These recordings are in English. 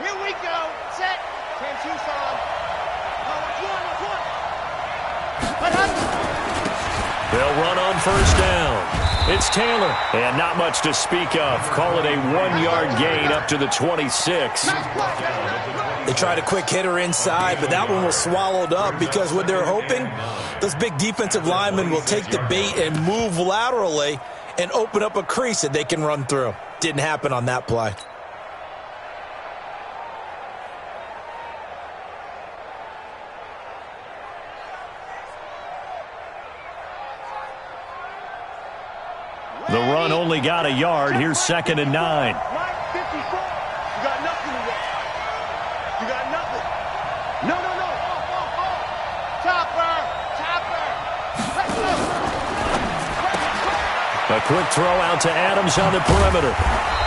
Here we go. Set. 10-2 on. They'll run on first down. It's Taylor, and not much to speak of. Call it a 1-yard gain up to the 26. They tried a quick hitter inside, but that one was swallowed up because what they're hoping, those big defensive linemen will take the bait and move laterally and open up a crease that they can run through. Didn't happen on that play. The run only got a yard. Here's 2nd and 9. Line 54. You got nothing to work. You got nothing. No. Chopper. A quick throw out to Adams on the perimeter.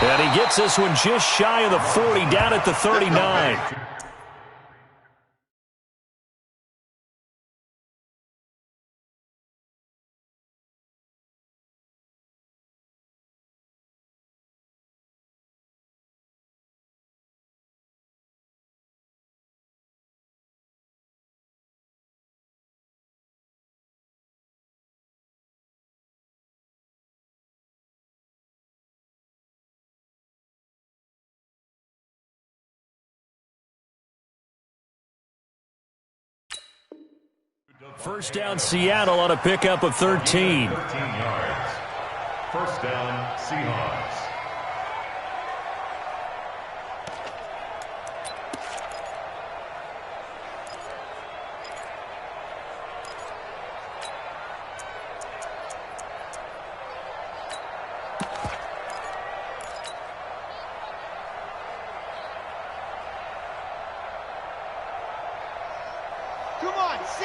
And he gets this one just shy of the 40, down at the 39. First down, Seattle on a pickup of 13. 13 yards. First down, Seahawks.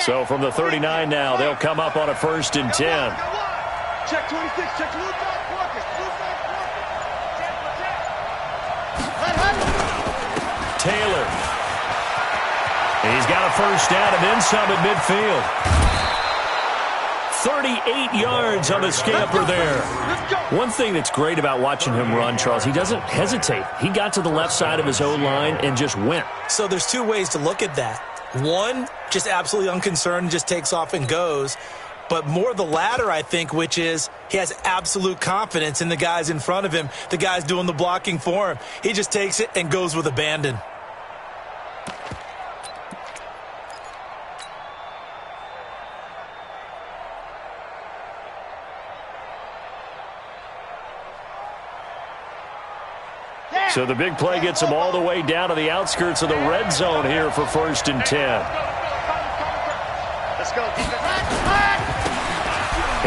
So from the 39 now, they'll come up on a 1st and 10. Check 26. Check blue side Quarkus. Taylor. He's got a first down and then some at midfield. 38 yards on the scamper there. One thing that's great about watching him run, Charles, he doesn't hesitate. He got to the left side of his own line and just went. So there's two ways to look at that. One, just absolutely unconcerned, just takes off and goes. But more the latter, I think, which is he has absolute confidence in the guys in front of him, the guys doing the blocking for him. He just takes it and goes with abandon. So the big play gets him all the way down to the outskirts of the red zone here for 1st and 10. Let's go.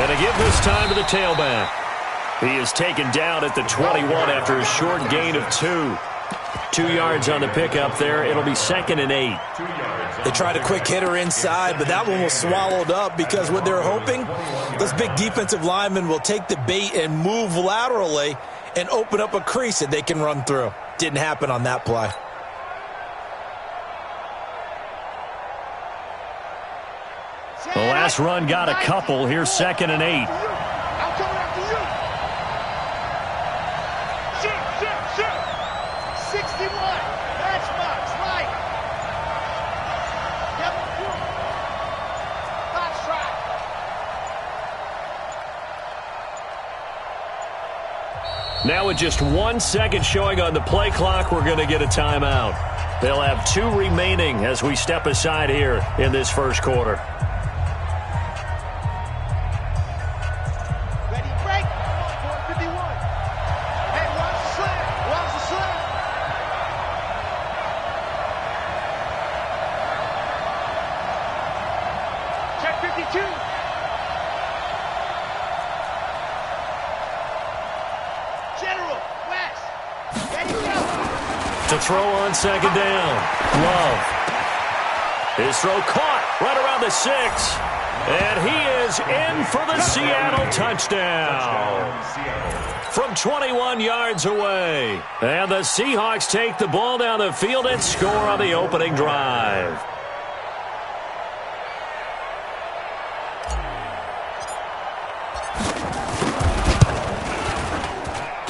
And to give this time to the tailback. He is taken down at the 21 after a short gain of 2. 2 yards on the pickup there. It'll be 2nd and 8. They tried a quick hitter inside, but that one was swallowed up because what they're hoping, those big defensive linemen will take the bait and move laterally and open up a crease that they can run through. Didn't happen on that play. The last run got a couple. Here's 2nd and 8. I'm coming after you. Shoot. 61. Matchbox. Right. Yep. Box track. Now with just 1 second showing on the play clock, we're going to get a timeout. They'll have 2 remaining as we step aside here in this first quarter. Ready, break. 451. Hey, watch the slam. Watch the slam. Check 52. General, West. Ready, go. To throw on 2nd down. Love. His throw caught right around the 6. And he is in for the Seattle touchdown. From 21 yards away. And the Seahawks take the ball down the field and score on the opening drive.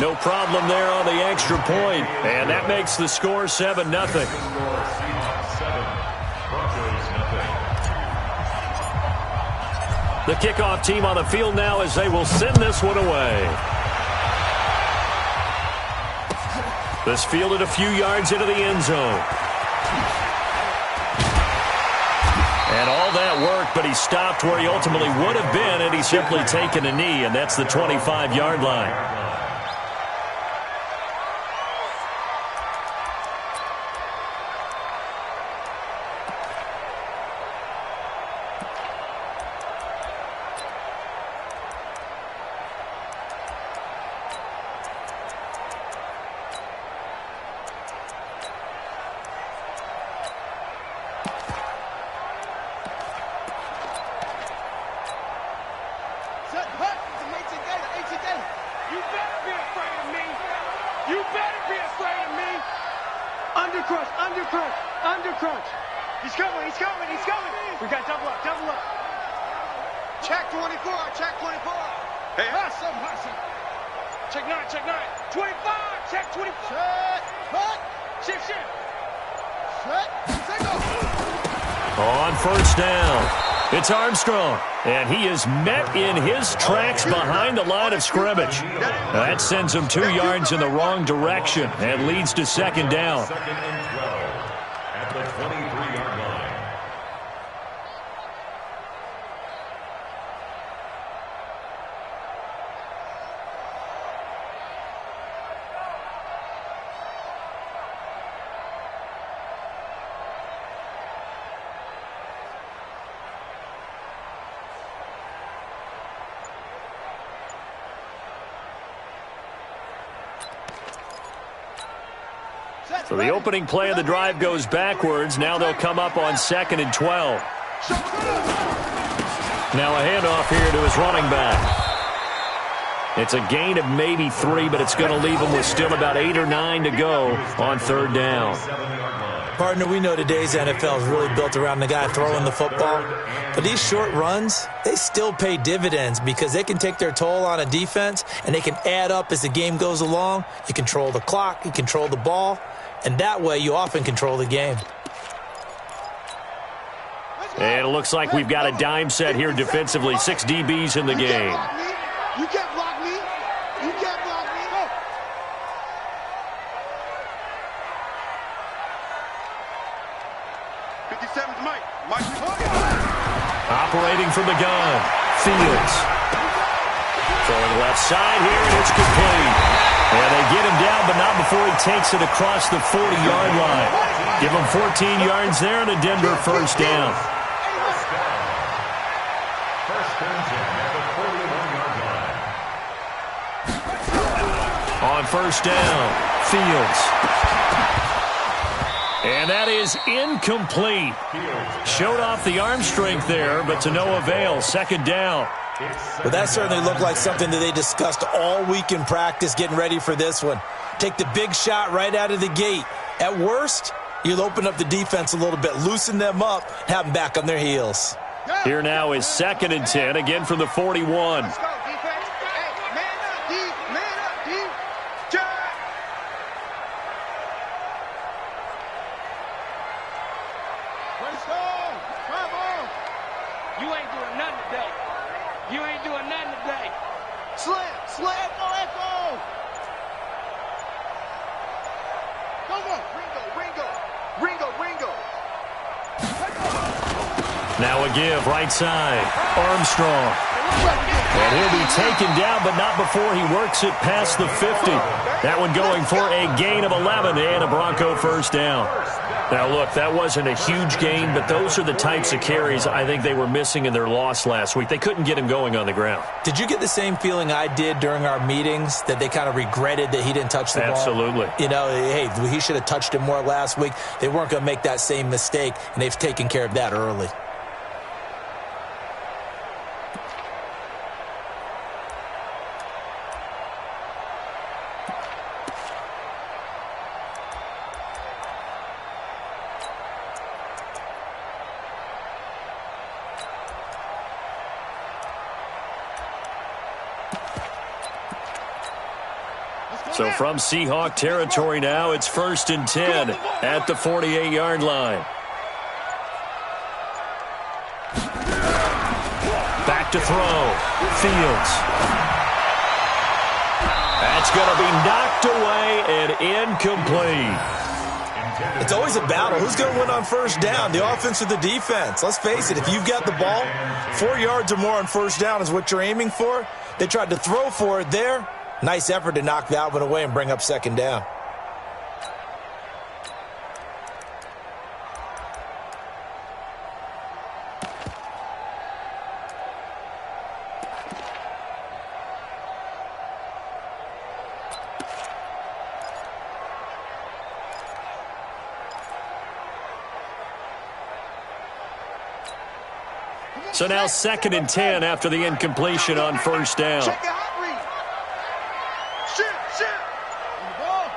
No problem there on the extra point, and that makes the score 7-0. The kickoff team on the field now as they will send this one away. This fielded a few yards into the end zone. And all that work, but he stopped where he ultimately would have been had he simply taken a knee, and that's the 25-yard line. Undercrunch. He's coming. We got double up. Check 24. Hey, hustle. Check 9. 25. Check 24. Shift. On first down, it's Armstrong, and he is met in his tracks behind the line of scrimmage. That sends him 2 yards in the wrong direction and leads to second down. Second and 12 at the 23-yard line. So the opening play of the drive goes backwards. Now they'll come up on 2nd and 12. Now a handoff here to his running back. It's a gain of maybe 3, but it's going to leave him with still about 8 or 9 to go on third down. Partner, we know today's NFL is really built around the guy throwing the football. But these short runs, they still pay dividends because they can take their toll on a defense and they can add up as the game goes along. You control the clock, you control the ball, and that way you often control the game. And it looks like we've got a dime set here defensively. 6 DBs in the game. You can't block me. Go. 57's Mike. Operating from the gun, Fields. Throwing left side here, and it's complete. And they get him down, but not before he takes it across the 40-yard line. Give him 14 yards there and a Denver first down. First and 10 at the 41-yard line. On first down, Fields. And that is incomplete. Showed off the arm strength there, but to no avail. Second down. Well, that certainly looked like something that they discussed all week in practice getting ready for this one. Take the big shot right out of the gate. At worst, you'll open up the defense a little bit, loosen them up, have them back on their heels. Here now is 2nd and 10, again from the 41. Let's go, defense. Hey, man up, D. Let's go. Come on. You ain't doing nothing today. Slam. Echo. Come on. Ringo. Now a give, right side, Armstrong. And he'll be taken down, but not before he works it past the 50. That one going for a gain of 11 and a Bronco first down. Now, look, that wasn't a huge gain, but those are the types of carries I think they were missing in their loss last week. They couldn't get him going on the ground. Did you get the same feeling I did during our meetings, that they kind of regretted that he didn't touch the ball? Absolutely. You know, hey, he should have touched it more last week. They weren't going to make that same mistake, and they've taken care of that early. So from Seahawk territory now, it's 1st and 10 at the 48-yard line. Back to throw. Fields. That's going to be knocked away and incomplete. It's always a battle. Who's going to win on 1st down, the offense or the defense? Let's face it, if you've got the ball, 4 yards or more on 1st down is what you're aiming for. They tried to throw for it there. Nice effort to knock that one away and bring up 2nd down. So now 2nd and 10 after the incompletion on 1st down. Check the hot read. Shoot. On the ball.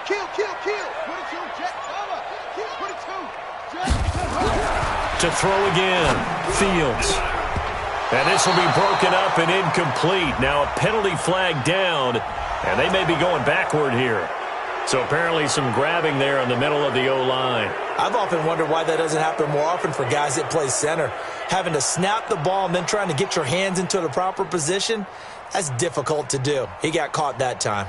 Kill. Put it to Jet. Put it to Jet. To throw again. Fields. And this will be broken up and incomplete. Now a penalty flag down, and they may be going backward here. So apparently some grabbing there in the middle of the O-line. I've often wondered why that doesn't happen more often for guys that play center. Having to snap the ball and then trying to get your hands into the proper position, that's difficult to do. He got caught that time.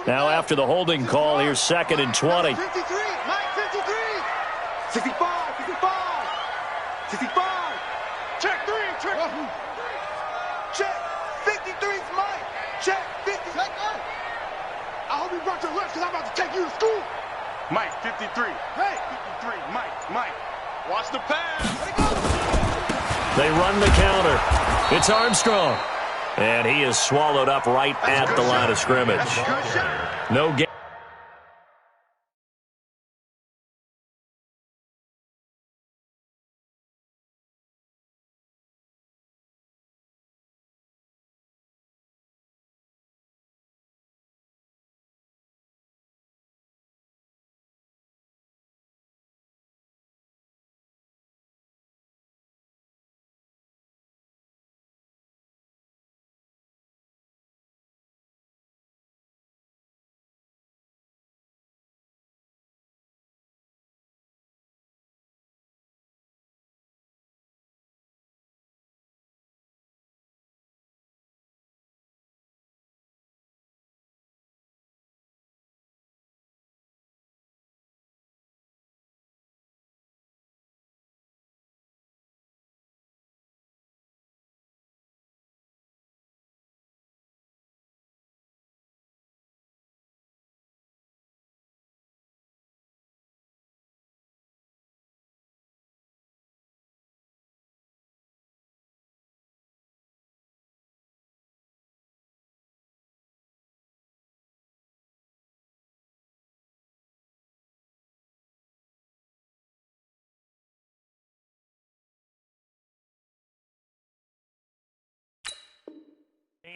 Now after the holding call, here's 2nd and 20. 53, Mike 53. 65. 65. Check 3. Check. 53's Mike. Check 50. Check. I hope you brought your lunch because I'm about to take you to school. Mike 53. Hey. 53. Mike. Watch the pass. Let it go. They run the counter. It's Armstrong. And he is swallowed up right at the line of scrimmage. No game.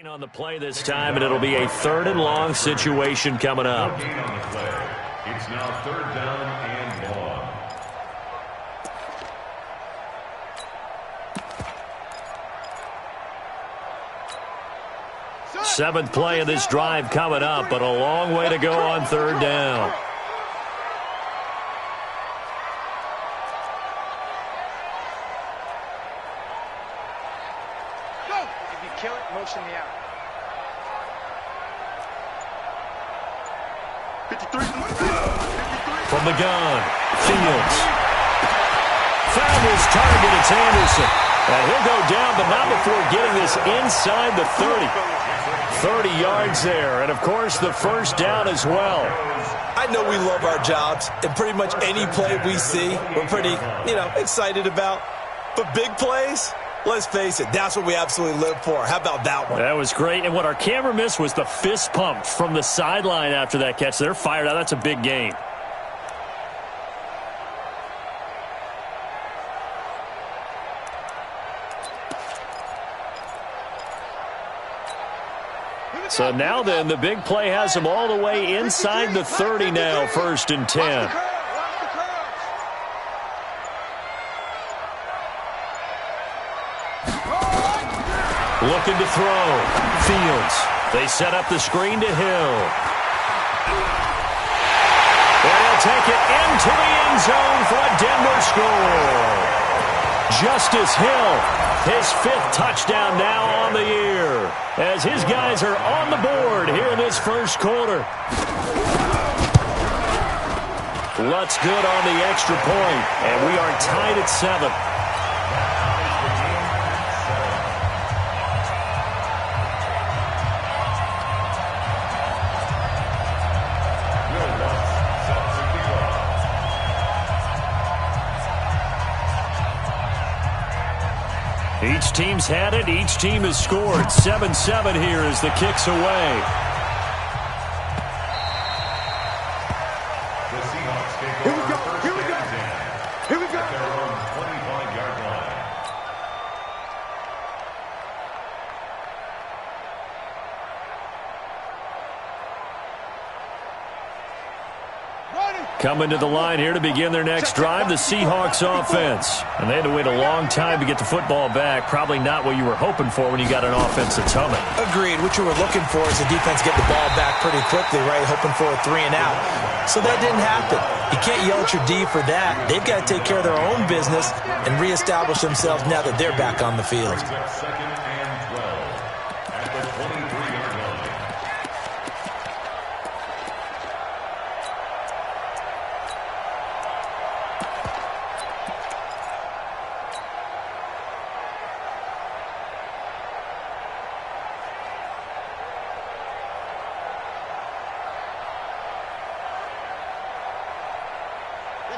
On the play this time, and it'll be a 3rd and long situation coming up. It's now 3rd down and long. 7th play of this drive coming up, but a long way to go on 3rd down. If you kill it, motion me out. 53. From the gun, Fields. Found his target, it's Anderson. And he'll go down, but not before getting this inside the 30. 30 yards there, and of course the 1st down as well. I know we love our jobs, and pretty much any play we see, we're pretty, excited about. But big plays, let's face it, that's what we absolutely live for. How about that one? That was great, and what our camera missed was the fist pump from the sideline after that catch. They're fired out. That's a big gain. So now then, the big play has them all the way inside the 30 now, 1st and 10. Looking to throw. Fields. They set up the screen to Hill. And he'll take it into the end zone for a Denver score. Justice Hill, his 5th touchdown now on the year, as his guys are on the board here in this first quarter. Lutz good on the extra point, and we are tied at 7. Each team's had it. Each team has scored. 7-7 here as the kick's away. The Seahawks take over first and 10. Here we go. At their own 25-yard line. Coming to the line here to begin their next drive, the Seahawks offense. And they had to wait a long time to get the football back. Probably not what you were hoping for when you got an offense that's humming. Agreed. What you were looking for is the defense get the ball back pretty quickly, right? Hoping for a 3 and out. So that didn't happen. You can't yell at your D for that. They've got to take care of their own business and reestablish themselves now that they're back on the field. 2nd and 12 at the 23-yard line.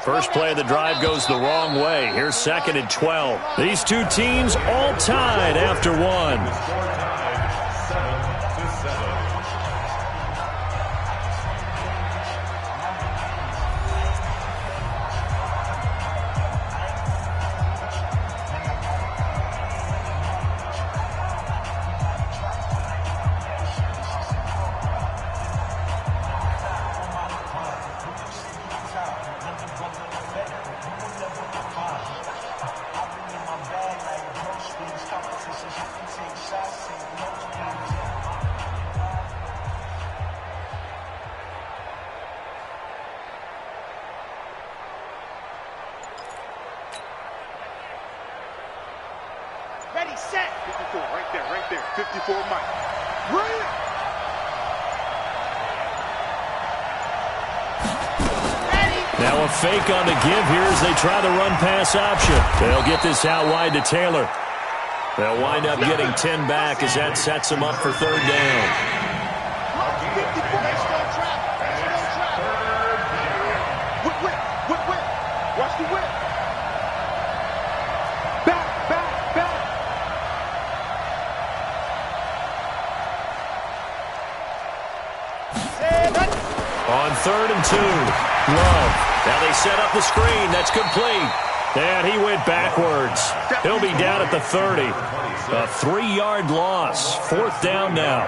First play of the drive goes the wrong way. Here's 2nd and 12. These two teams all tied after 1. The score tied 7-7. Ready, set. 54, right there. 54, Mike. Bring it. Now a fake on the give here as they try the run-pass option. They'll get this out wide to Taylor. They'll wind up getting 10 back as that sets them up for 3rd down. Whip. Watch the whip. Back. On 3rd and 2, Love. Now they set up the screen. That's complete. And he went backwards. He'll be down at the 30. A 3-yard loss. 4th down now.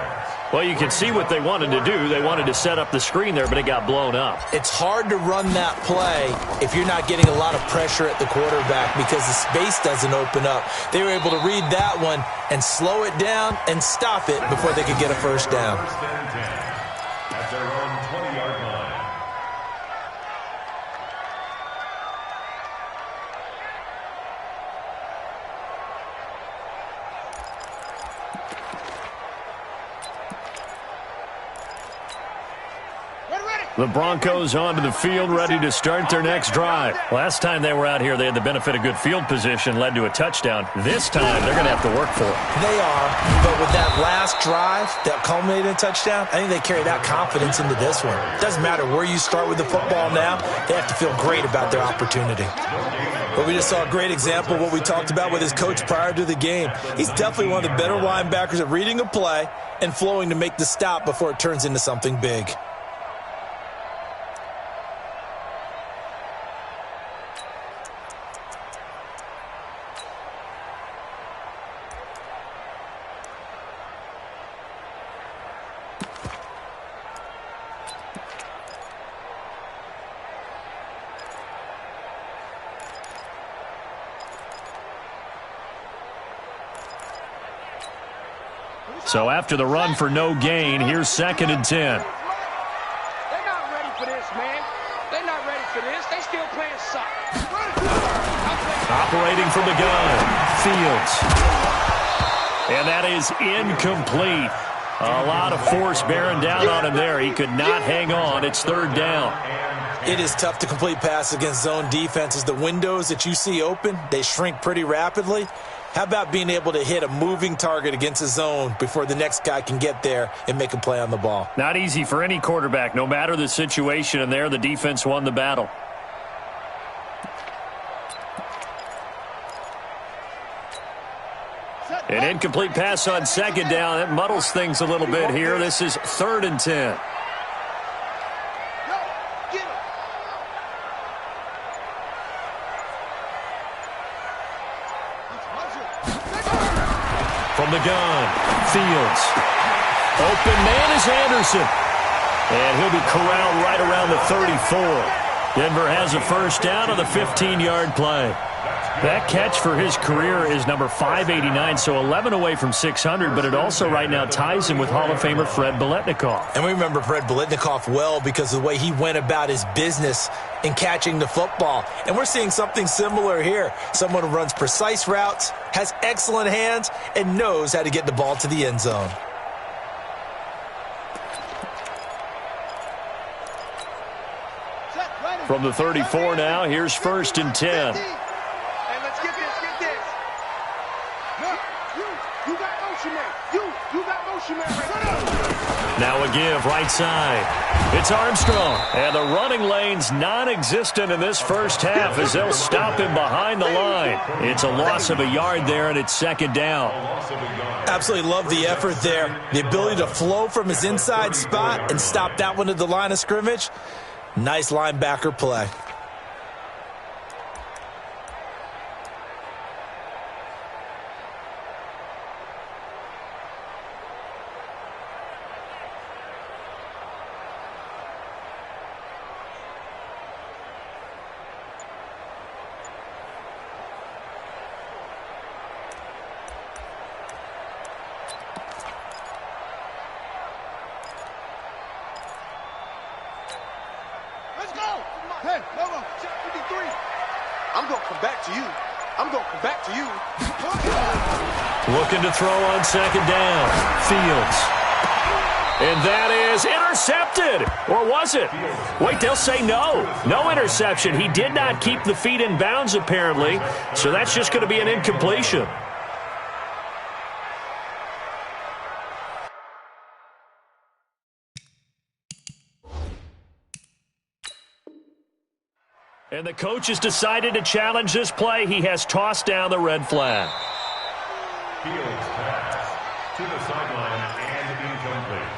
Well, you can see what they wanted to do. They wanted to set up the screen there, but it got blown up. It's hard to run that play if you're not getting a lot of pressure at the quarterback because the space doesn't open up. They were able to read that one and slow it down and stop it before they could get a 1st down. 1st and 10 at their own 20-yard line. The Broncos onto the field, ready to start their next drive. Last time they were out here, they had the benefit of good field position, led to a touchdown. This time, they're going to have to work for it. They are, but with that last drive that culminated in a touchdown, I think they carry that confidence into this one. It doesn't matter where you start with the football now, they have to feel great about their opportunity. But we just saw a great example of what we talked about with his coach prior to the game. He's definitely one of the better linebackers at reading a play and flowing to make the stop before it turns into something big. So after the run for no gain, here's 2nd and 10. They're not ready for this, man. They're not ready for this. They still playing soccer. Operating from the gun, Fields. And that is incomplete. A lot of force bearing down on him there. He could not hang on. It's 3rd down. It is tough to complete passes against zone defenses. The windows that you see open, they shrink pretty rapidly. How about being able to hit a moving target against a zone before the next guy can get there and make a play on the ball? Not easy for any quarterback, no matter the situation, and there the defense won the battle. An incomplete pass on 2nd down. It muddles things a little bit here. This is 3rd and 10. From the gun, Fields. Open man is Anderson. And he'll be corralled right around the 34. Denver has a 1st down on the 15-yard play. That catch for his career is number 589, so 11 away from 600, but it also right now ties him with Hall of Famer Fred Biletnikoff. And we remember Fred Biletnikoff well because of the way he went about his business in catching the football. And we're seeing something similar here. Someone who runs precise routes, has excellent hands, and knows how to get the ball to the end zone. From the 34 now, here's 1st and 10. Now a give, right side. It's Armstrong. And the running lane's non-existent in this first half as they'll stop him behind the line. It's a loss of a yard there, and it's 2nd down. Absolutely love the effort there. The ability to flow from his inside spot and stop that one at the line of scrimmage. Nice linebacker play. Hey, no, check 53. I'm going to come back to you. I'm going to come back to you. Looking to throw on 2nd down. Fields. And that is intercepted. Or was it? Wait, they'll say no. No interception. He did not keep the feet in bounds, apparently. So that's just going to be an incompletion. And the coach has decided to challenge this play. He has tossed down the red flag. Fields pass to the sideline and incomplete.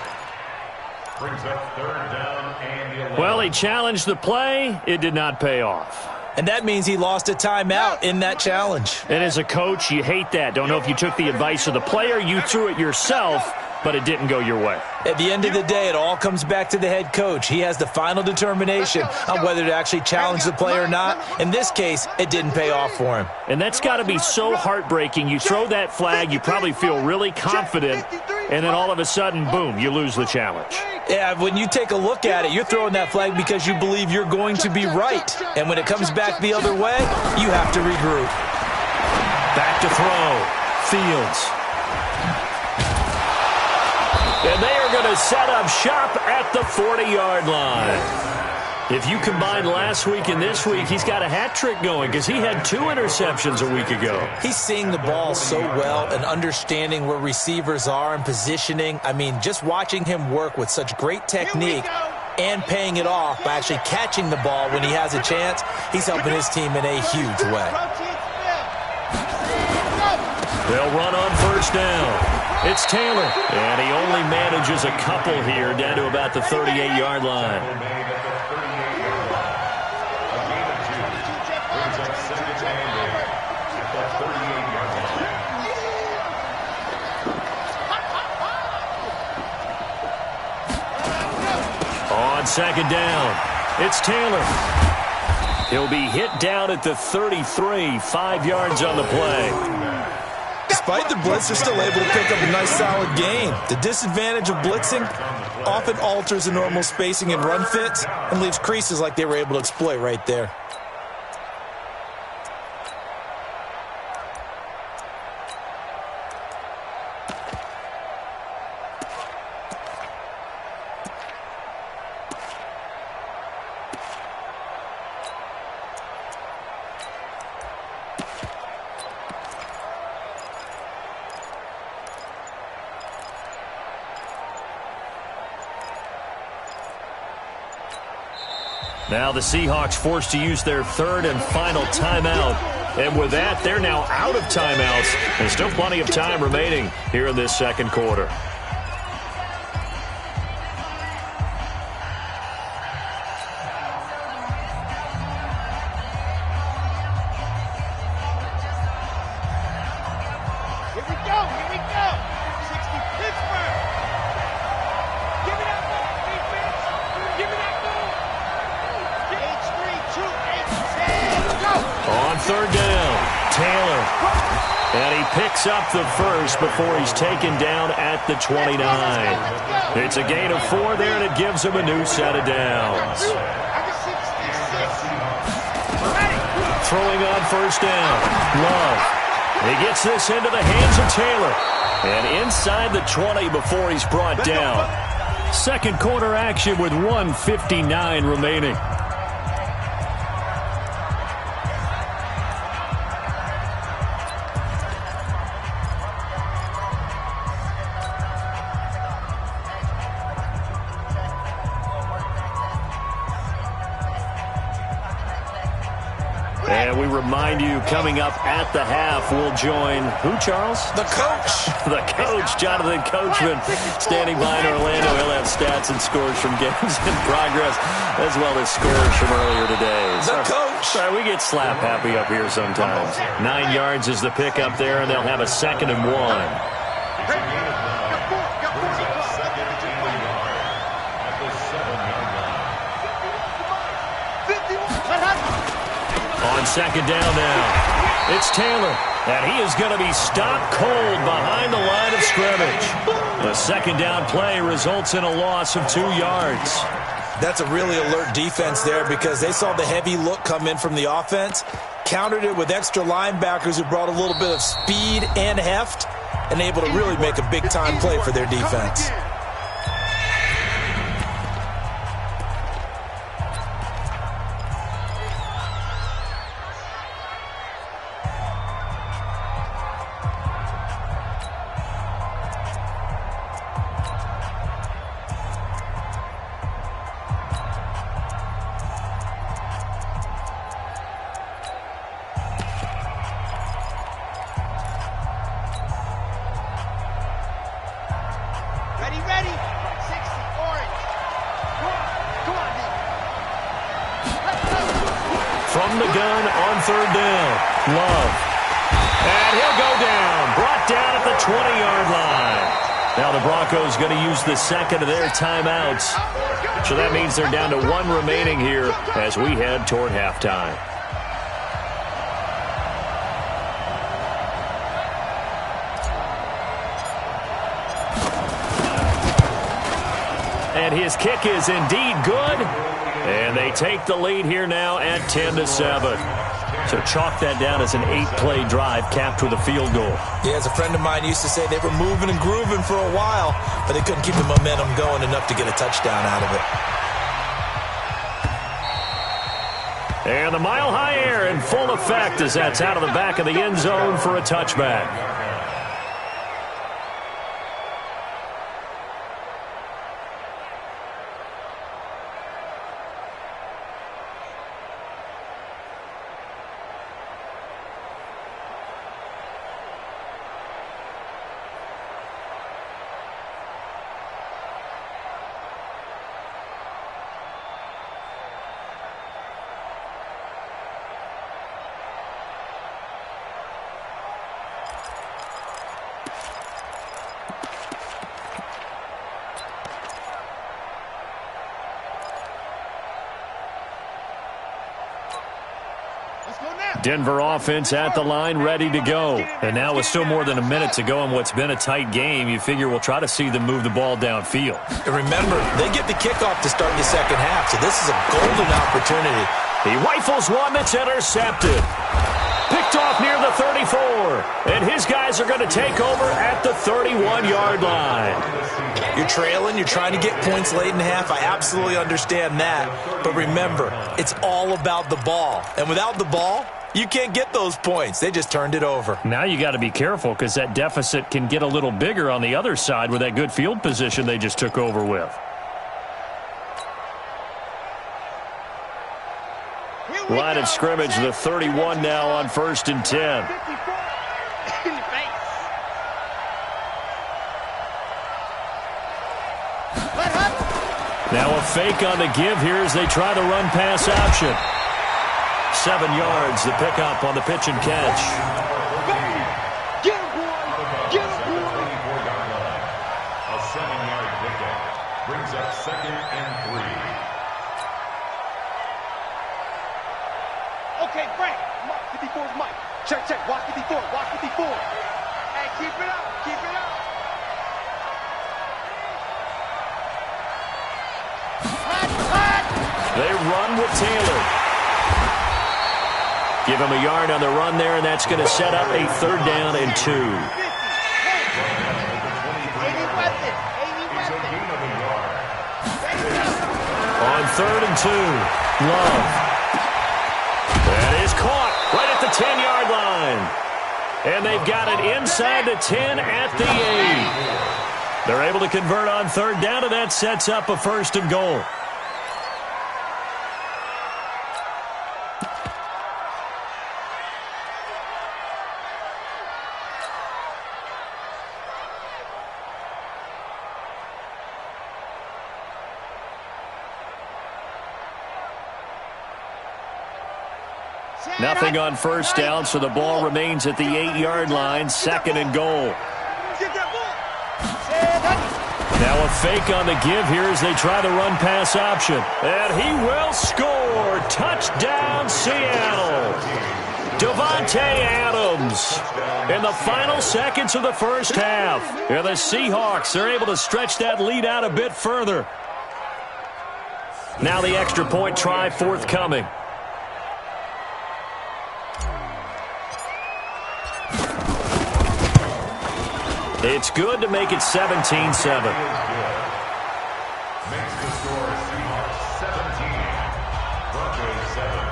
Brings up 3rd down and 11. Well, he challenged the play. It did not pay off. And that means he lost a timeout in that challenge. And as a coach, you hate that. Don't know if you took the advice of the player, you threw it yourself, but it didn't go your way. At the end of the day, it all comes back to the head coach. He has the final determination on whether to actually challenge the play or not. In this case, it didn't pay off for him. And that's got to be so heartbreaking. You throw that flag, you probably feel really confident, and then all of a sudden, boom, you lose the challenge. Yeah, when you take a look at it, you're throwing that flag because you believe you're going to be right. And when it comes back the other way, you have to regroup. Back to throw. Fields. And they are going to set up shop at the 40-yard line. If you combine last week and this week, he's got a hat trick going because he had 2 interceptions a week ago. He's seeing the ball so well and understanding where receivers are and positioning. I mean, just watching him work with such great technique and paying it off by actually catching the ball when he has a chance, he's helping his team in a huge way. They'll run on 1st down. It's Taylor, and he only manages a couple here down to about the 38-yard line. On 2nd down, it's Taylor. He'll be hit down at the 33, 5 yards on the play. despite the blitz, they're still able to pick up a nice solid gain. The disadvantage of blitzing often alters the normal spacing and run fits and leaves creases like they were able to exploit right there. Now the Seahawks forced to use their third and final timeout. And with that, they're now out of timeouts. There's still plenty of time remaining here in this second quarter. Here we go. 60 Pittsburgh. Give me that ball, defense. Give me that ball. H3, 2, 8, 10. Go. On third down, Taylor. And he picks up the first before he's taken down at the 29. It's a gain of 4 there, and it gives him a new set of downs. Throwing on first down, Love. He gets this into the hands of Taylor. And inside the 20 before he's brought down. Second quarter action with 1:59 remaining. And we remind you, coming up at the half, we'll join who, Charles? The coach. The coach, Jonathan Coachman, standing by in Orlando. He'll have stats and scores from games in progress, as well as scores from earlier today. The coach. Sorry, we get slap happy up here sometimes. 9 yards is the pickup there, and they'll have a 2nd and 1. On second down now, it's Taylor, and he is going to be stopped cold behind the line of scrimmage. The second down play results in a loss of 2 yards. That's a really alert defense there because they saw the heavy look come in from the offense, countered it with extra linebackers who brought a little bit of speed and heft, and able to really make a big-time play for their defense. Ready. 60, orange. Come on, D. From the gun on third down, Love. And he'll go down, brought down at the 20-yard line. Now the Broncos going to use the second of their timeouts. So that means they're down to 1 remaining here as we head toward halftime. And his kick is indeed good. And they take the lead here now at 10-7. So chalk that down as an 8-play drive capped with a field goal. Yeah, as a friend of mine used to say, they were moving and grooving for a while, but they couldn't keep the momentum going enough to get a touchdown out of it. And the mile-high air in full effect as that's out of the back of the end zone for a touchback. Denver offense at the line, ready to go. And now with still more than a minute to go in what's been a tight game, you figure we'll try to see them move the ball downfield. And remember, they get the kickoff to start the second half, so this is a golden opportunity. He rifles one that's intercepted. Picked off near the 34. And his guys are going to take over at the 31-yard line. You're trailing. You're trying to get points late in half. I absolutely understand that. But remember, it's all about the ball. And without the ball, you can't get those points. They just turned it over. Now you got to be careful because that deficit can get a little bigger on the other side with that good field position they just took over with. Line of scrimmage, the 31 now on 1st and 10. Now a fake on the give here as they try the run-pass option. 7 yards, the pickup on the pitch and catch. Get him, boy! Get him, boy! A 7-yard pickup brings up 2nd and 3. Okay, Frank. 54's Mike. Check, check. Watch 54. Watch 54. Hey, keep it up. Keep it up. Hot, hot. They run with Taylor. Give him a yard on the run there, and that's going to set up a 3rd down and 2. On 3rd and 2, Love. That is caught right at the 10-yard line. And they've got it inside the 10 at the 8. They're able to convert on 3rd down, and that sets up a 1st and goal. Nothing on 1st down, so the ball remains at the 8-yard line, 2nd and goal. Now a fake on the give here as they try the run-pass option. And he will score. Touchdown, Seattle. Davante Adams in the final seconds of the first half. And the Seahawks are able to stretch that lead out a bit further. Now the extra point try forthcoming. It's good to make it 17-7. Makes the score Seahawks 17, Broncos 7.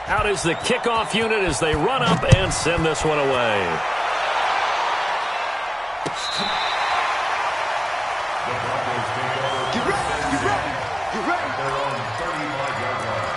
Out is the kickoff unit as they run up and send this one away. The Broncos take over. Get ready, get ready, get ready. At their own 35-yard line.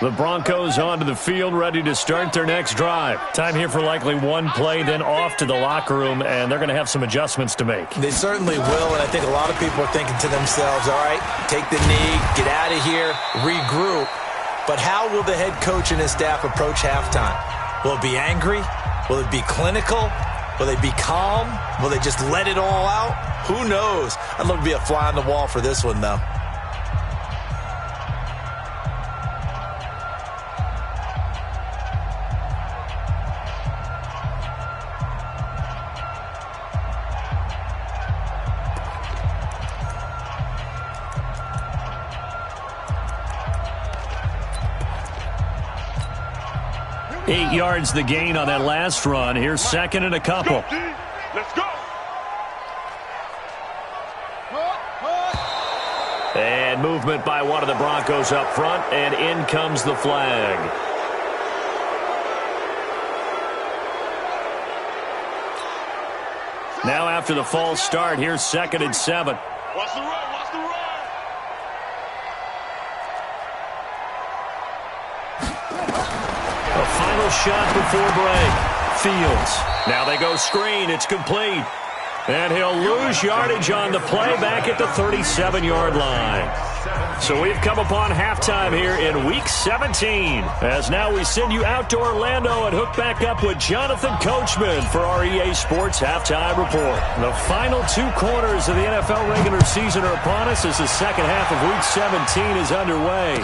The Broncos onto the field, ready to start their next drive. Time here for likely one play, then off to the locker room, and they're going to have some adjustments to make. They certainly will, and I think a lot of people are thinking to themselves, all right, take the knee, get out of here, regroup. But how will the head coach and his staff approach halftime? Will it be angry? Will it be clinical? Will they be calm? Will they just let it all out? Who knows? I'd love to be a fly on the wall for this one, though. Eight yards the gain on that last run. Here's 2nd and a couple. Let's go. And And movement by one of the Broncos up front, and in comes the flag. Now after the false start, here's 2nd and 7. Watch the run, watch the run. A final shot before break. Fields. Now they go screen. It's complete. And he'll lose yardage on the play back at the 37-yard line. So we've come upon halftime here in Week 17. As now we send you out to Orlando and hook back up with Jonathan Coachman for our EA Sports Halftime Report. The final 2 quarters of the NFL regular season are upon us as the second half of Week 17 is underway.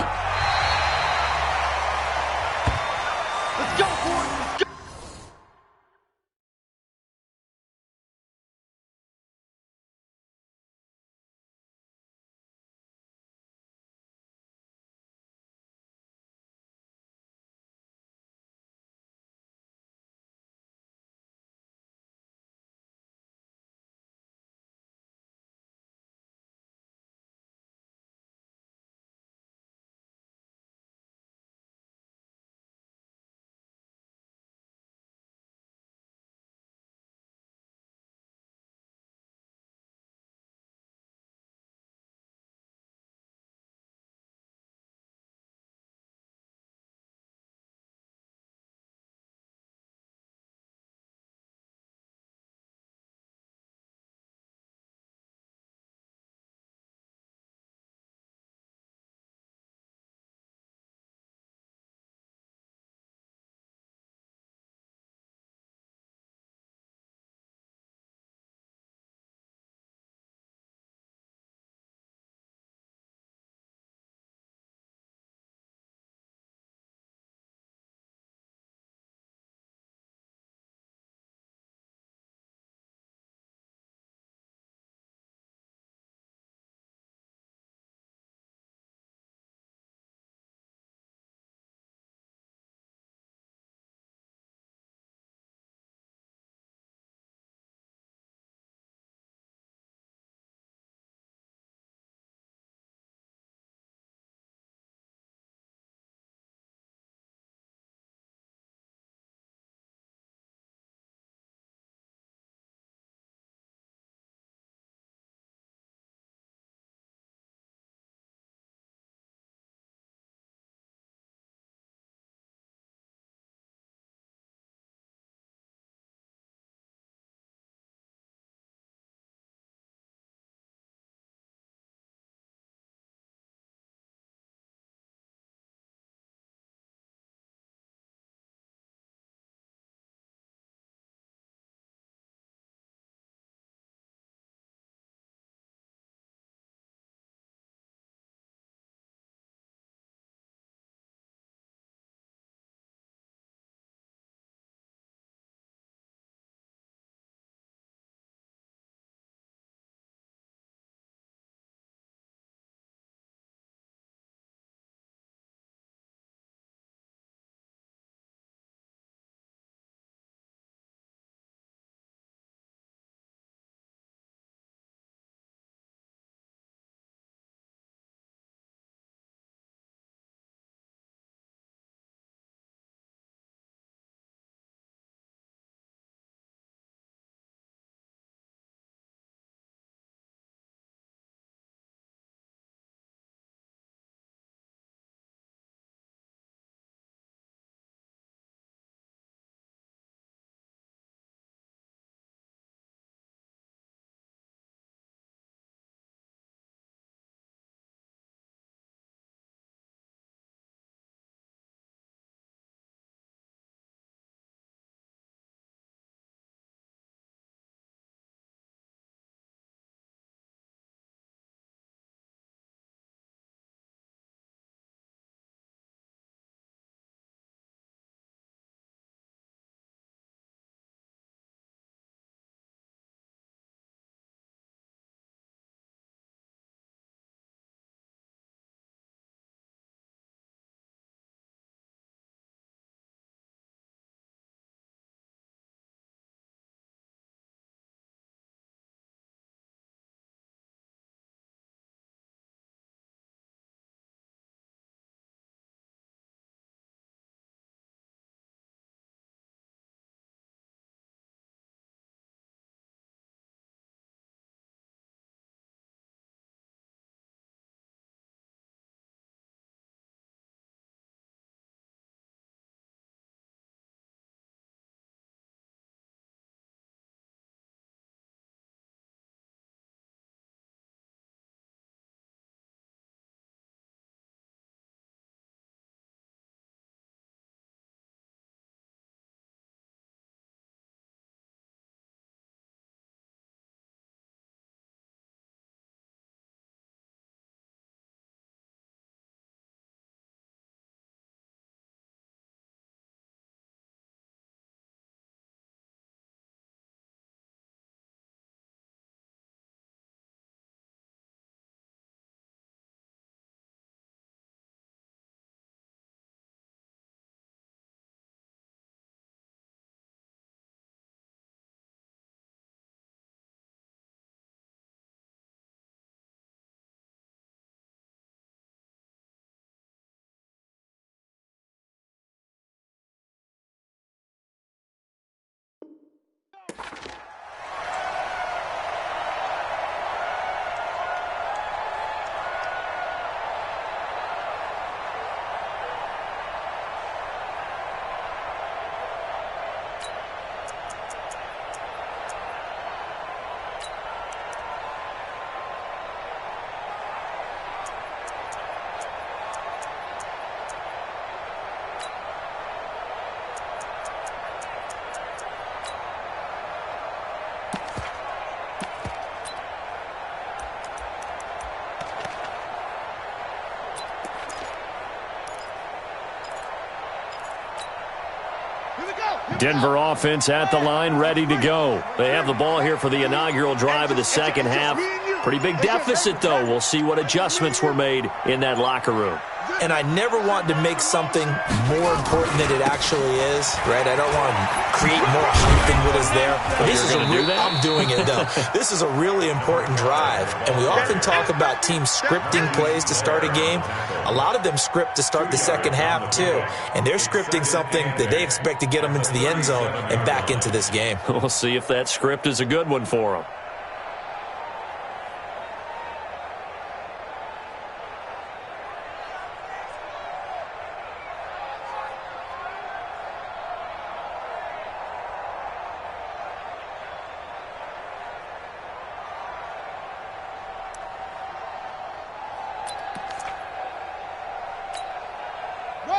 Denver offense at the line, ready to go. They have the ball here for the inaugural drive of the second half. Pretty big deficit, though. We'll see what adjustments were made in that locker room. And I never want to make something more important than it actually is, right? I don't want to create more hype than what is there. But this is I'm doing it, though. This is a really important drive. And we often talk about teams scripting plays to start a game. A lot of them script to start the second half, too. And they're scripting something that they expect to get them into the end zone and back into this game. We'll see if that script is a good one for them.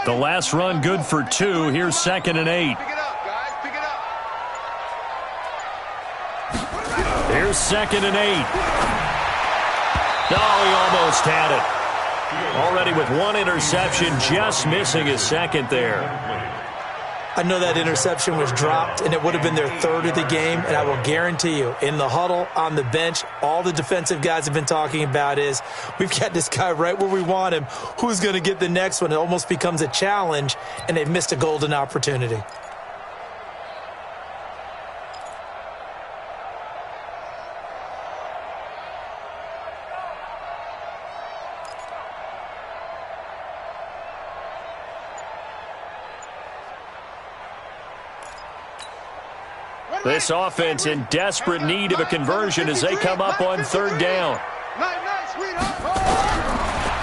The last run good for 2. Here's 2nd and 8. Pick it up, guys. Pick it up. Here's 2nd and 8. Oh, he almost had it. Already with 1 interception, just missing his 2nd there. I know that interception was dropped, and it would have been their 3rd of the game, and I will guarantee you, in the huddle, on the bench, all the defensive guys have been talking about is, we've got this guy right where we want him. Who's going to get the next one? It almost becomes a challenge, and they've missed a golden opportunity. This offense in desperate need of a conversion as they come up on 3rd down.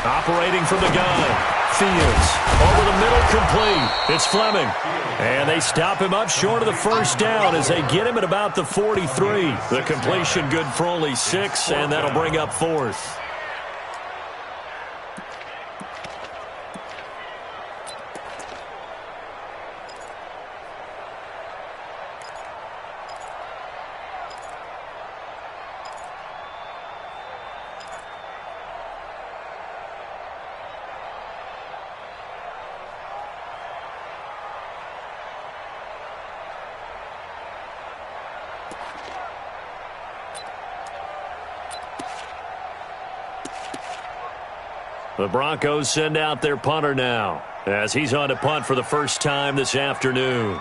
Operating from the gun. Fields over the middle, complete. It's Fleming. And they stop him up short of the 1st down as they get him at about the 43. The completion good for only 6, and that'll bring up 4th. The Broncos send out their punter now as he's on to punt for the first time this afternoon.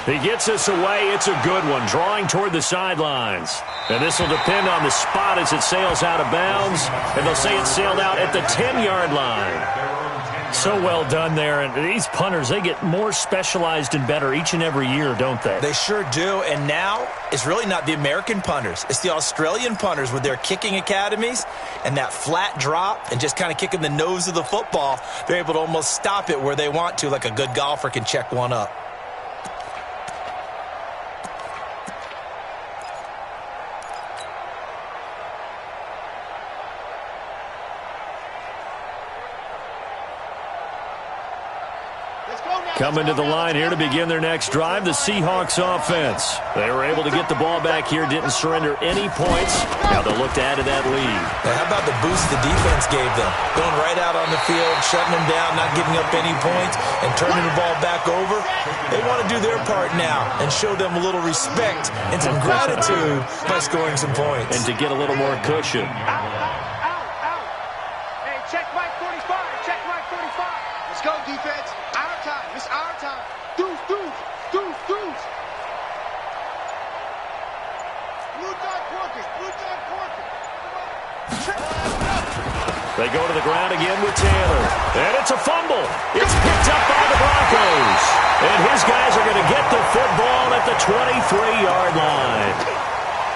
He gets us away. It's a good one, drawing toward the sidelines. And this will depend on the spot as it sails out of bounds. And they'll say it sailed out at the 10-yard line. So well done there. And these punters, they get more specialized and better each and every year, don't they? They sure do. And now it's really not the American punters. It's the Australian punters with their kicking academies and that flat drop and just kind of kicking the nose of the football. They're able to almost stop it where they want to, like a good golfer can check one up. Coming to the line here to begin their next drive, the Seahawks offense. They were able to get the ball back here, didn't surrender any points. Now they'll look to add to that lead. Now, how about the boost the defense gave them? Going right out on the field, shutting them down, not giving up any points, and turning the ball back over. They want to do their part now and show them a little respect and some gratitude by scoring some points. And to get a little more cushion. Hey, check Mike 45. Check Mike 45. Let's go, defense. Our time. It's our time. Deuce, deuce, deuce, deuce. Blue dot Porkins. Blue dot Porkins. They go to the ground again with Taylor. And it's a fumble. It's picked up by the Broncos. And his guys are going to get the football at the 23-yard line.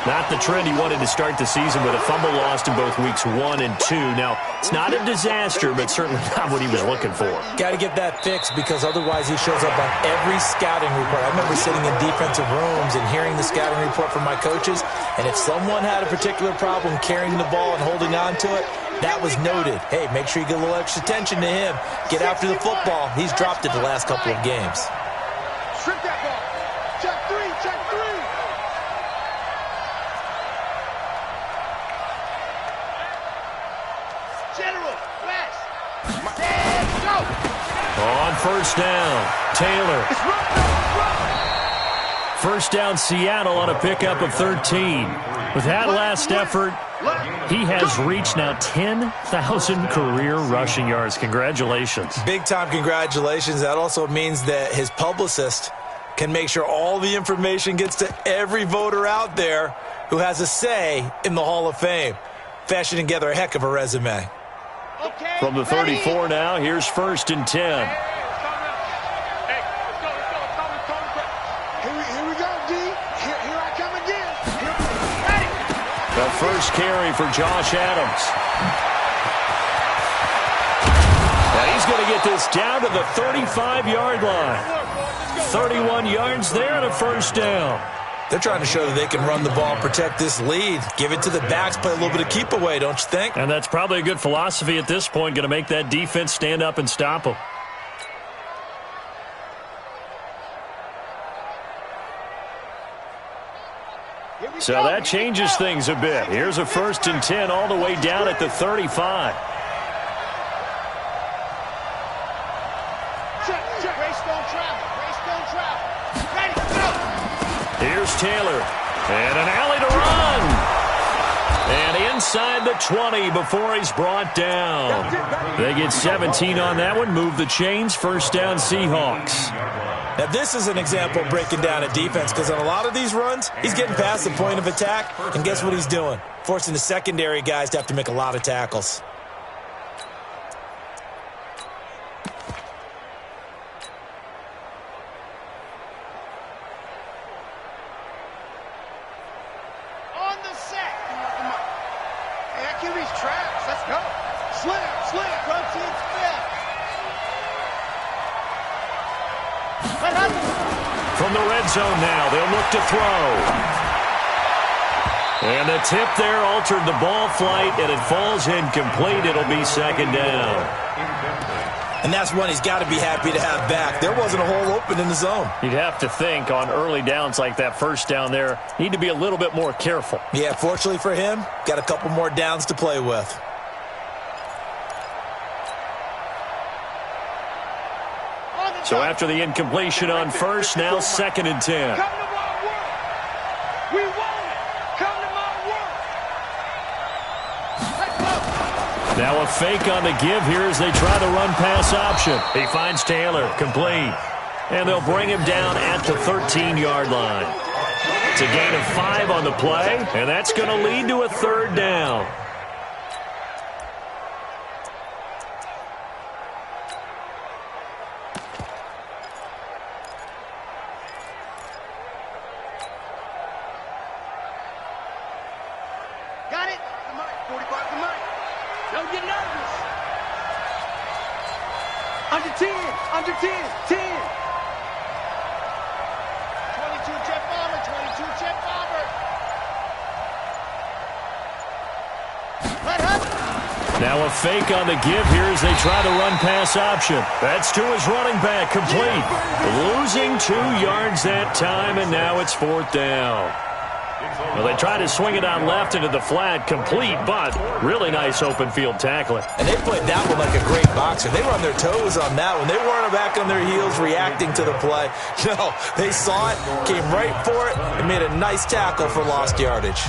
Not the trend he wanted to start the season with a fumble lost in both weeks 1 and 2. Now, it's not a disaster, but certainly not what he was looking for. Got to get that fixed because otherwise he shows up on every scouting report. I remember sitting in defensive rooms and hearing the scouting report from my coaches, and if someone had a particular problem carrying the ball and holding on to it, that was noted. Hey, make sure you get a little extra attention to him. Get after the football. He's dropped it the last couple of games. Strip that ball. Check 3, check 3. General, West. On first down. Taylor. First down, Seattle on a pickup of 13. With that last effort, he has reached now 10,000 career rushing yards. Congratulations. Big-time congratulations. That also means that his publicist can make sure all the information gets to every voter out there who has a say in the Hall of Fame. Fashioning together a heck of a resume. From the 34 now, here's 1st and 10. The first carry for Josh Adams. Now he's going to get this down to the 35-yard line. 31 yards there and a first down. They're trying to show that they can run the ball, protect this lead, give it to the backs, play a little bit of keep away, don't you think? And that's probably a good philosophy at this point, going to make that defense stand up and stop them. So that changes things a bit. Here's a 1st and 10 all the way down at the 35. Here's Taylor. And an alley to run. And inside the 20 before he's brought down. They get 17 on that one. Move the chains. First down, Seahawks. Now, this is an example of breaking down a defense because on a lot of these runs, he's getting past the point of attack, and guess what he's doing? Forcing the secondary guys to have to make a lot of tackles. On the set. Hey, I can reach traps. Let's go. Slam, protein spin. From the red zone now, they'll look to throw. And the tip there altered the ball flight, and it falls incomplete. It'll be 2nd down. And that's one he's got to be happy to have back. There wasn't a hole open in the zone. You'd have to think on early downs like that first down there, need to be a little bit more careful. Yeah, fortunately for him, got a couple more downs to play with. So after the incompletion on first, now 2nd and 10. Come to my work. We want it. Come to my work. Let's go. Now a fake on the give here as they try the run-pass option. He finds Taylor, complete. And they'll bring him down at the 13-yard line. It's a gain of 5 on the play, and that's going to lead to a 3rd down. Got it. The mic. 45 the mic. Don't get nervous. Under 10. Under 10. 10. 22 jet bomber. 22 jet bomber. Let up. Now a fake on the give here as they try the run-pass option. That's to his running back, complete. Losing 2 yards that time, and now it's 4th down. Well, they try to swing it on left into the flat, complete, but really nice open field tackling. And they played that one like a great boxer. They were on their toes on that one. They weren't back on their heels reacting to the play. No, they saw it, came right for it, and made a nice tackle for lost yardage.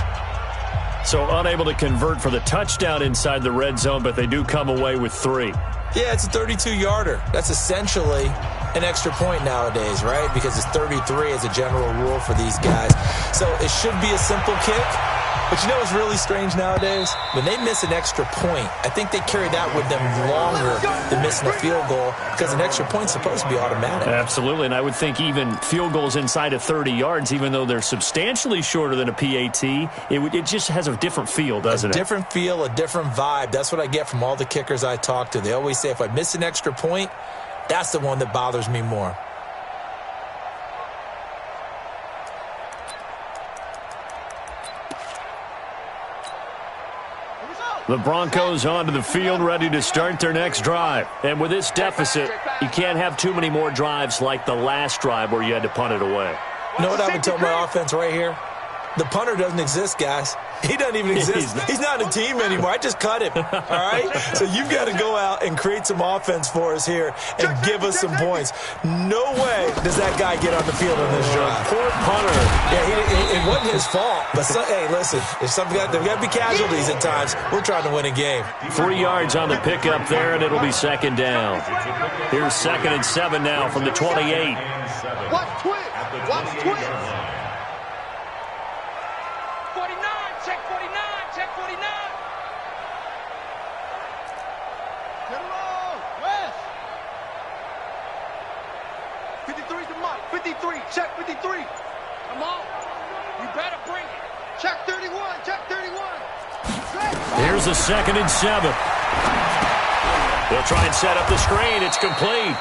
So unable to convert for the touchdown inside the red zone, but they do come away with 3. Yeah, it's a 32-yarder. That's essentially an extra point nowadays, right? Because it's 33 as a general rule for these guys. So it should be a simple kick. But you know what's really strange nowadays? When they miss an extra point, I think they carry that with them longer than missing a field goal because an extra point's supposed to be automatic. Absolutely, and I would think even field goals inside of 30 yards, even though they're substantially shorter than a PAT, it just has a different feel, doesn't it? A different feel, a different vibe. That's what I get from all the kickers I talk to. They always say if I miss an extra point, that's the one that bothers me more. The Broncos onto the field, ready to start their next drive. And with this deficit, you can't have too many more drives like the last drive where you had to punt it away. You know what I would tell my offense right here? The punter doesn't exist, guys. He doesn't even exist. He's not a team anymore. I just cut him, all right? So you've got to go out and create some offense for us here and give us some points. No way does that guy get on the field on this drive. Poor punter. Yeah, it wasn't his fault. But, hey, listen, there's got to be casualties at times. We're trying to win a game. 3 yards on the pickup there, and it'll be second down. Here's 2nd and 7 now from the 28. Watch twins. Watch twins. 49, check 49, check 49. Get it on. West. 53 to Mike. 53. Check 53. Come on. You better bring it. Check 31. Check 31. Here's a 2nd and 7. They'll try and set up the screen. It's complete.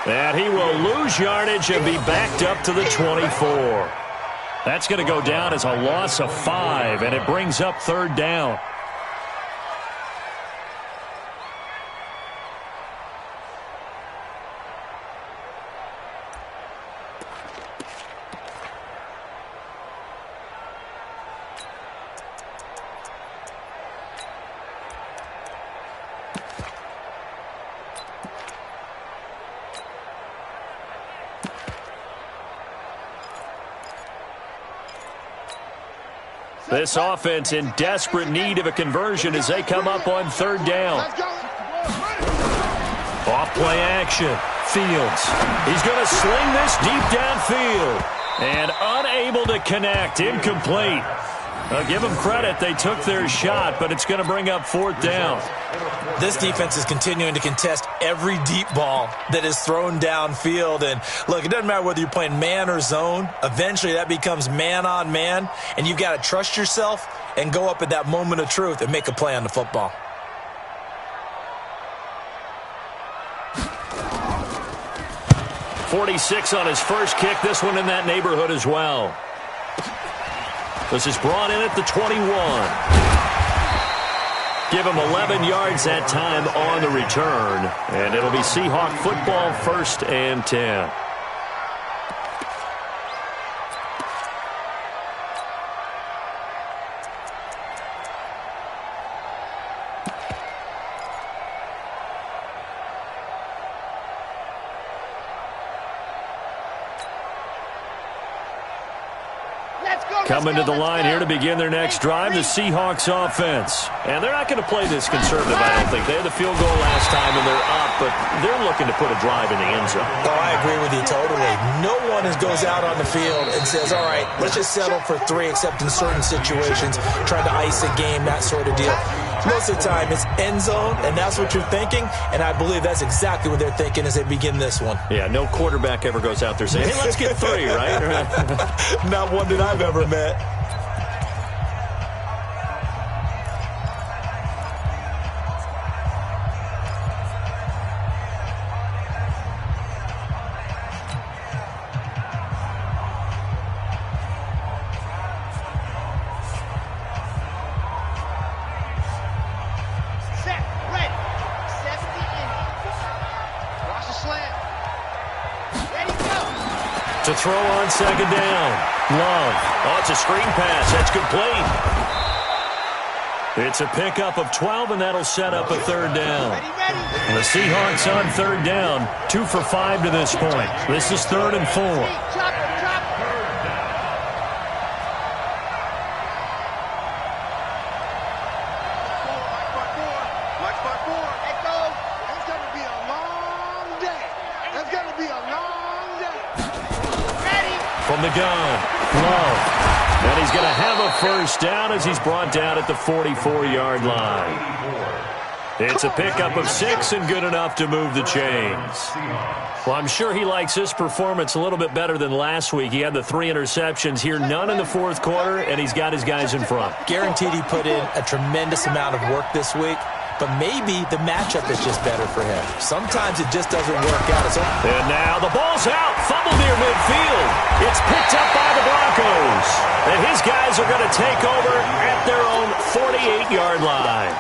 And he will lose yardage and be backed up to the 24. That's going to go down as a loss of 5, and it brings up 3rd down. This offense in desperate need of a conversion as they come up on 3rd down. Off play action. Fields. He's going to sling this deep downfield. And unable to connect. Incomplete. Give them credit. They took their shot, but it's going to bring up 4th down. This defense is continuing to contest every deep ball that is thrown downfield. And, look, it doesn't matter whether you're playing man or zone. Eventually that becomes man on man, and you've got to trust yourself and go up at that moment of truth and make a play on the football. .46 on his first kick. This one in that neighborhood as well. This is brought in at the 21. Give him 11 yards that time on the return. And it'll be Seahawk football, 1st and 10. Coming to the line here to begin their next drive, the Seahawks offense. And they're not going to play this conservative, I don't think. They had the field goal last time, and they're up, but they're looking to put a drive in the end zone. Oh, I agree with you totally. No one goes out on the field and says, all right, let's just settle for 3, except in certain situations, trying to ice a game, that sort of deal. Most of the time, it's end zone, and that's what you're thinking, and I believe that's exactly what they're thinking as they begin this one. Yeah, no quarterback ever goes out there saying, hey, let's get 3, right? Not one that I've ever met. To throw on 2nd down. Love. Oh, it's a screen pass. That's complete. It's a pickup of 12, and that'll set up a 3rd down. And the Seahawks on 3rd down. 2 for 5 to this point. This is 3rd and 4. From the gun, Love. And he's going to have a 1st down as he's brought down at the 44-yard line. It's a pickup of 6 and good enough to move the chains. Well, I'm sure he likes this performance a little bit better than last week. He had the 3 interceptions here, none in the 4th quarter, and he's got his guys in front. Guaranteed he put in a tremendous amount of work this week. But maybe the matchup is just better for him. Sometimes it just doesn't work out. And now the ball's out. Fumble near midfield. It's picked up by the Broncos. And his guys are going to take over at their own 48-yard line.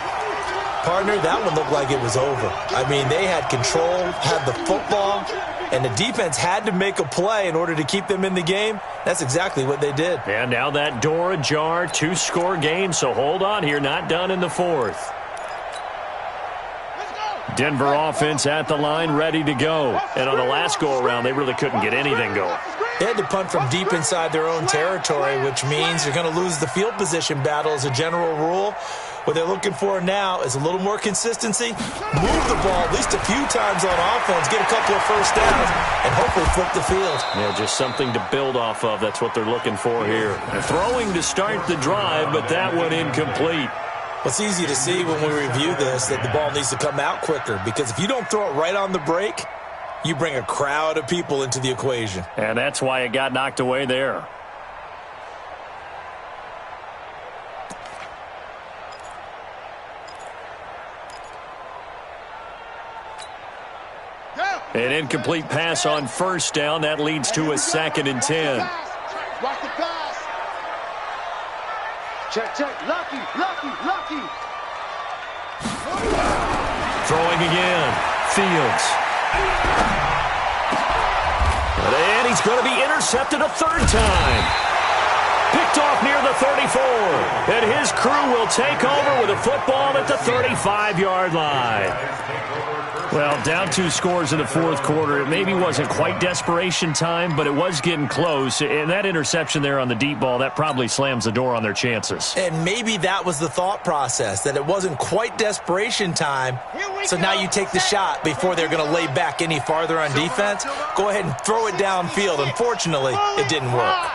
Partner, that one looked like it was over. I mean, they had control, had the football, and the defense had to make a play in order to keep them in the game. That's exactly what they did. And now that door ajar, 2-score game, so hold on here, not done in the fourth. Denver offense at the line, ready to go. And on the last go-around, they really couldn't get anything going. They had to punt from deep inside their own territory, which means you're going to lose the field position battle as a general rule. What they're looking for now is a little more consistency, move the ball at least a few times on offense, get a couple of first downs, and hopefully flip the field. Yeah, just something to build off of. That's what they're looking for here. Throwing to start the drive, but that one incomplete. It's easy to see when we review this that the ball needs to come out quicker, because if you don't throw it right on the break, you bring a crowd of people into the equation. And that's why it got knocked away there. An incomplete pass on first down. That leads to a 2nd and 10. Watch the pass. Check. Lucky. Throwing again. Fields. And he's going to be intercepted a 3rd time. Picked off near the 34. And his crew will take over with a football at the 35-yard line. Well, down 2 scores in the fourth quarter. It maybe wasn't quite desperation time, but it was getting close. And that interception there on the deep ball, that probably slams the door on their chances. And maybe that was the thought process, that it wasn't quite desperation time. So now you take the shot before they're going to lay back any farther on defense. Go ahead and throw it downfield. Unfortunately, it didn't work.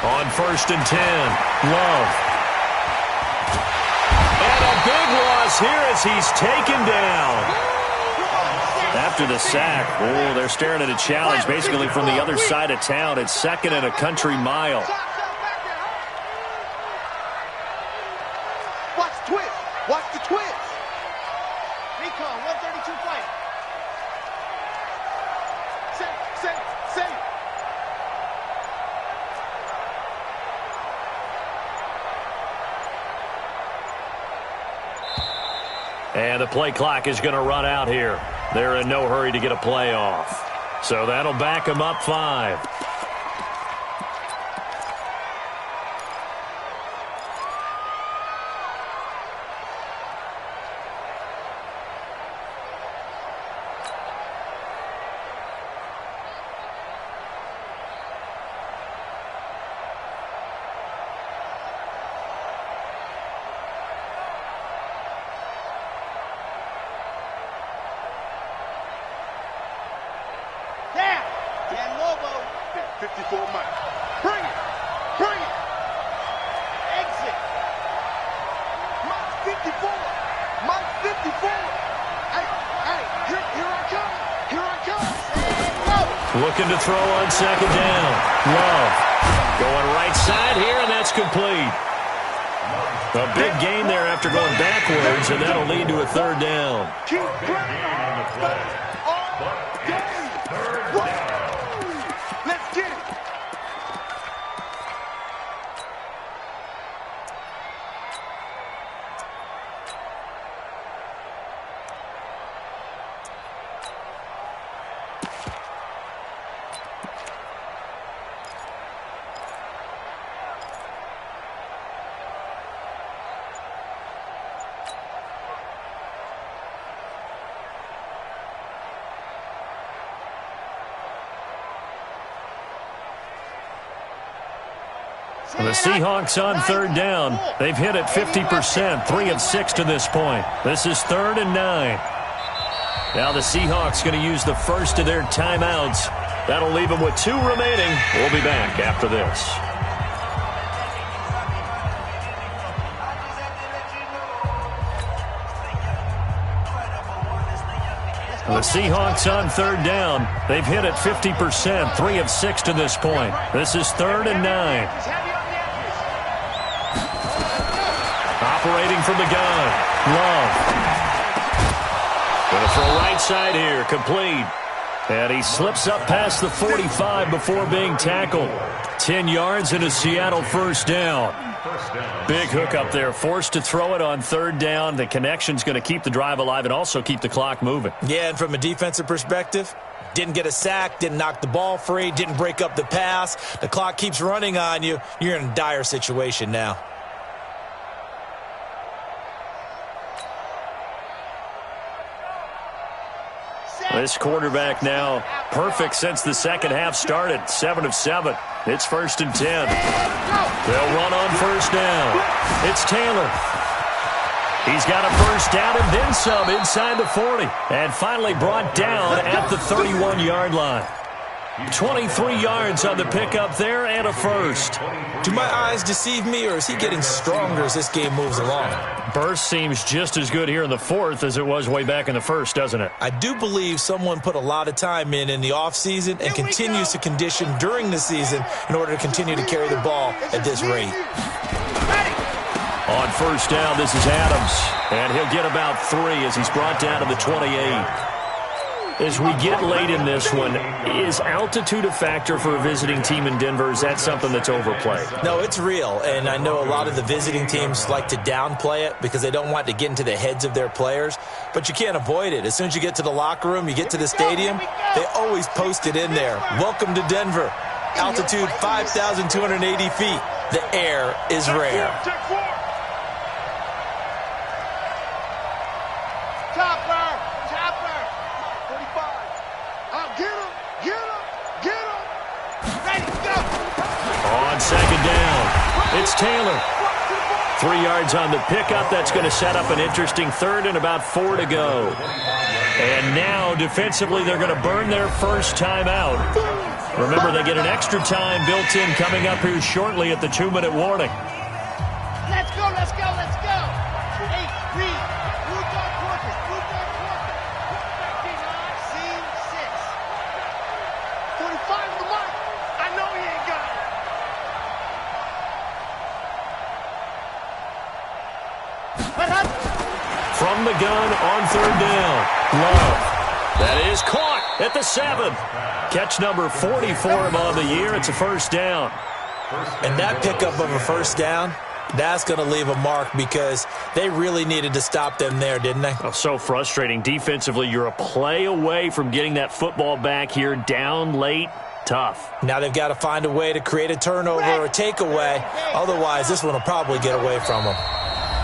On 1st and 10, Love. And a big loss here as he's taken down. After the sack, they're staring at a challenge basically from the other side of town. It's 2nd and a country mile. Watch the twist. Recon, 132 fight. Save. And the play clock is going to run out here. They're in no hurry to get a play off. So that'll back them up 5. Looking to throw on 2nd down. Love going right side here, and that's complete. A big gain there after going backwards, and that'll lead to a 3rd down. Let's get it. The Seahawks on 3rd down. They've hit it 50%, 3 of 6 to this point. This is 3rd and 9. Now the Seahawks going to use the first of their timeouts. That'll leave them with 2 remaining. We'll be back after this. The Seahawks on 3rd down. They've hit it 50%, 3 of 6 to this point. This is 3rd and 9. Operating from the gun. Love. Going to throw right side here. Complete. And he slips up past the 45 before being tackled. 10 yards and a Seattle first down. Big hook up there, forced to throw it on third down. The connection's going to keep the drive alive and also keep the clock moving. Yeah, and from a defensive perspective, didn't get a sack, didn't knock the ball free, didn't break up the pass. The clock keeps running on you. You're in a dire situation now. This quarterback now perfect since the second half started. 7 of 7. It's 1st and 10. They'll run on first down. It's Taylor. He's got a first down and then some inside the 40. And finally brought down at the 31-yard line. 23 yards on the pickup there and a first. Do my eyes deceive me, or is he getting stronger as this game moves along? Burst seems just as good here in the fourth as it was way back in the first, doesn't it? I do believe someone put a lot of time in the offseason and continues to condition during the season in order to continue to carry the ball at this rate. On first down, this is Adams, and he'll get about 3 as he's brought down to the 28. As we get late in this one, is altitude a factor for a visiting team in Denver? Is that something that's overplayed? No, it's real, and I know a lot of the visiting teams like to downplay it because they don't want to get into the heads of their players, but you can't avoid it. As soon as you get to the locker room, you get to the stadium, they always post it in there. Welcome to Denver. Altitude 5,280 feet. The air is rare. On second down, it's Taylor. 3 yards on the pickup. That's going to set up an interesting third and about 4 to go. And now, defensively, they're going to burn their first time out. Remember, they get an extra time built in coming up here shortly at the 2-minute warning. Let's go, let's go, let's go. Hey, read. Blue dog quarters, blue dog quarters. 13, 6. 45 the mark. I know he ain't got it. From the gun on third down. Love. That is caught at the 7. Catch number 40 for him on the year. It's a first down. And that pickup of a first down, that's going to leave a mark because they really needed to stop them there, didn't they? Oh, so frustrating. Defensively, you're a play away from getting that football back here down late. Tough. Now they've got to find a way to create a turnover or a takeaway. Otherwise, this one will probably get away from them.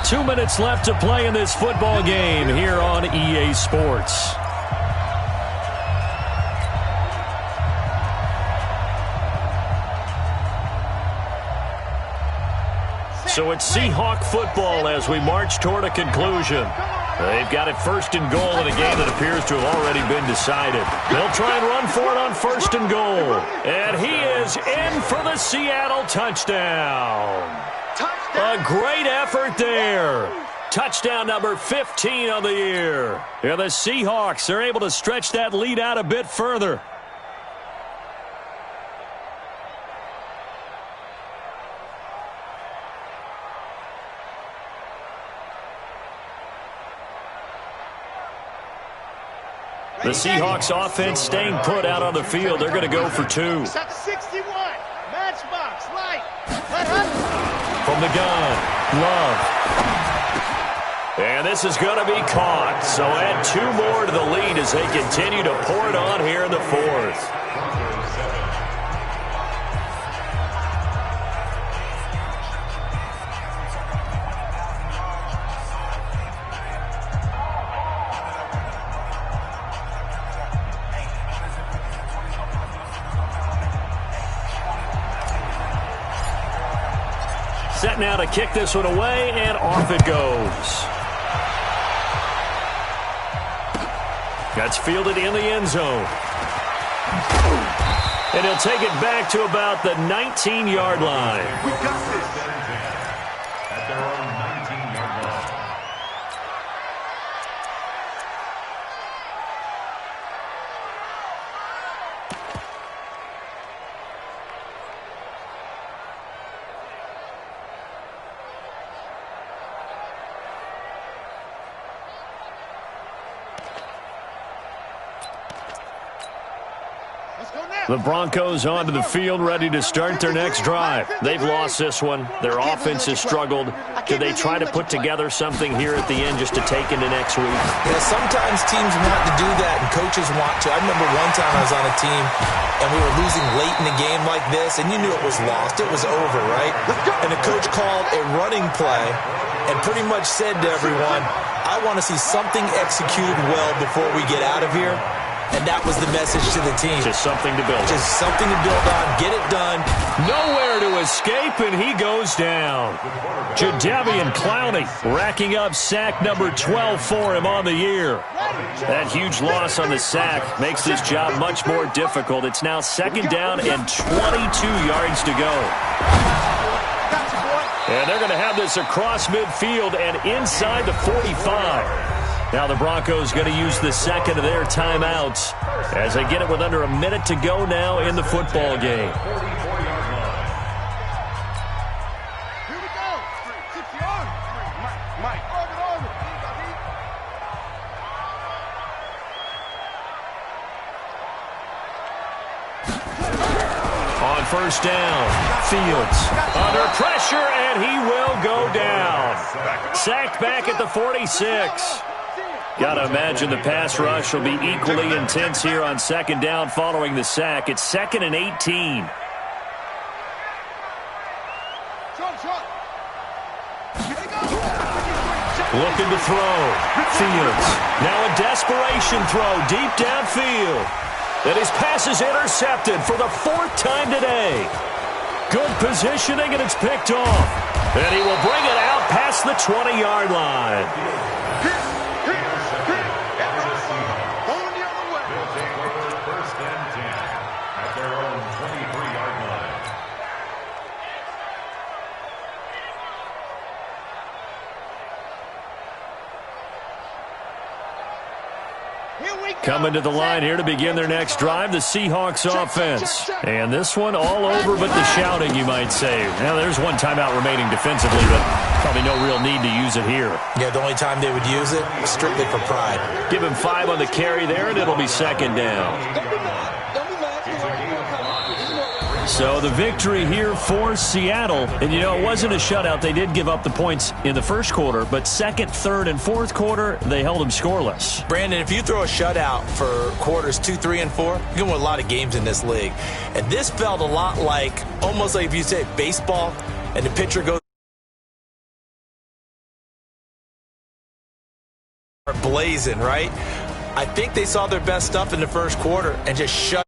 2 minutes left to play in this football game here on EA Sports. So it's Seahawk football as we march toward a conclusion. They've got it 1st and goal in a game that appears to have already been decided. They'll try and run for it on 1st and goal. And he is in for the Seattle touchdown. A great effort there. Touchdown number 15 on the year. Yeah, the Seahawks are able to stretch that lead out a bit further. The Seahawks offense staying put out on the field. They're going to go for 2. 61. Matchbox, light. From the gun, Love. And this is going to be caught. So add 2 more to the lead as they continue to pour it on here in the 4th. Set now to kick this one away, and off it goes. That's fielded in the end zone. And he'll take it back to about the 19-yard line. We got this. At their own 19-yard line. The Broncos onto the field, ready to start their next drive. They've lost this one. Their offense has struggled. Do they try to put together something here at the end just to take into next week? Yeah, sometimes teams want to do that, and coaches want to. I remember one time I was on a team, and we were losing late in the game like this, and you knew it was lost. It was over, right? And the coach called a running play and pretty much said to everyone, I want to see something executed well before we get out of here. And that was the message to the team. Just something to build. Just something to build on. Get it done. Nowhere to escape, and he goes down. Jadeveon Clowney racking up sack number 12 for him on the year. That huge loss on the sack makes this job much more difficult. It's now second down and 22 yards to go. And they're going to have this across midfield and inside the 45. Now the Broncos going to use the second of their timeouts as they get it with under a minute to go now in the football game. Here we go. 6 yards. Mike. On first down, Fields under pressure, and he will go down. Sacked back at the 46. Got to imagine the pass rush will be equally intense here on second down following the sack. It's 2nd and 18. Looking to throw. Fields. Now a desperation throw deep downfield. And his pass is intercepted for the 4th time today. Good positioning, and it's picked off. And he will bring it out past the 20-yard line. Coming to the line here to begin their next drive, the Seahawks offense. And this one all over but the shouting, you might say. Now, there's one timeout remaining defensively, but probably no real need to use it here. Yeah, the only time they would use it, strictly for pride. Give him 5 on the carry there, and it'll be second down. So the victory here for Seattle. And, you know, it wasn't a shutout. They did give up the points in the first quarter, but second, third, and fourth quarter, they held them scoreless. Brandon, if you throw a shutout for quarters 2, 3, and 4, you're going to win a lot of games in this league. And this felt a lot like, almost like if you say baseball, and the pitcher goes blazing, right? I think they saw their best stuff in the first quarter and just shut